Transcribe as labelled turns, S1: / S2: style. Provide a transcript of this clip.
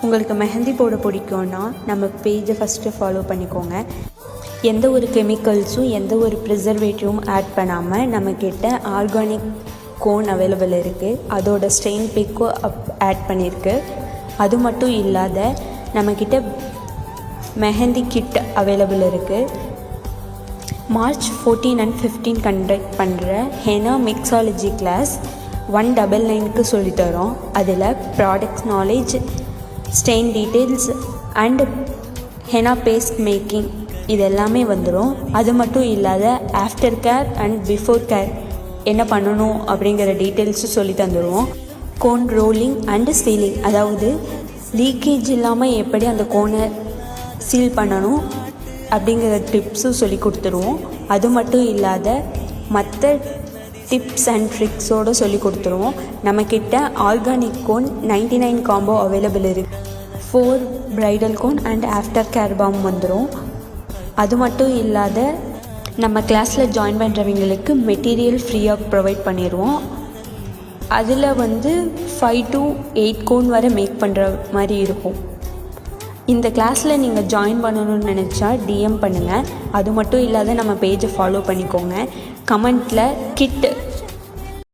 S1: உங்களுக்கு மெஹந்தி போட பிடிக்கும்னா நம்ம பேஜை ஃபஸ்ட்டு ஃபாலோ பண்ணிக்கோங்க. எந்த ஒரு கெமிக்கல்ஸும் எந்த ஒரு ப்ரிசர்வேட்டிவும் ஆட் பண்ணாமல் நம்மக்கிட்ட ஆர்கானிக் கோன் அவைலபிள் இருக்குது. அதோட ஸ்டெயின் பிக்கும் ஆட் பண்ணியிருக்கு. அது மட்டும் இல்லாத நம்மக்கிட்ட மெஹந்தி கிட் அவைலபிள் இருக்குது. மார்ச் 14 and 15 கண்டக்ட் பண்ணுற ஹெனா மிக்ஸாலஜி கிளாஸ் 199க்கு சொல்லித்தரோம். அதில் products knowledge, stain details and henna paste making இது எல்லாமே வந்துடும். அது மட்டும் இல்லாத after care and before care என்ன பண்ணணும் அப்படிங்கிற டீட்டெயில்ஸும் சொல்லி தந்துடுவோம். கோன் ரோலிங் அண்டு சீலிங், அதாவது லீக்கேஜ் இல்லாமல் எப்படி அந்த கோனை சீல் பண்ணணும் அப்படிங்கிற டிப்ஸும் சொல்லி கொடுத்துருவோம். அது மட்டும் இல்லாத மற்ற டிப்ஸ் அண்ட் ட்ரிக்ஸோடு சொல்லி கொடுத்துருவோம். நம்மக்கிட்ட ஆர்கானிக் கோன் 99 காம்போ அவைலபிள் இருக்குது. 4 bridal cone and after care balm வந்துடும். அது மட்டும் இல்லாத நம்ம கிளாஸில் ஜாயின் பண்ணுறவங்களுக்கு மெட்டீரியல் ஃப்ரீயாக ப்ரொவைட் பண்ணிடுவோம். அதில் 5 to 8 கோன் வரை மேக் பண்ணுற மாதிரி இருக்கும். இந்த கிளாஸில் நீங்கள் ஜாயின் பண்ணணும்னு நினச்சா டிஎம் பண்ணுங்கள். அது மட்டும் இல்லாத நம்ம பேஜை ஃபாலோ பண்ணிக்கோங்க. கமெண்ட்டில் கிட்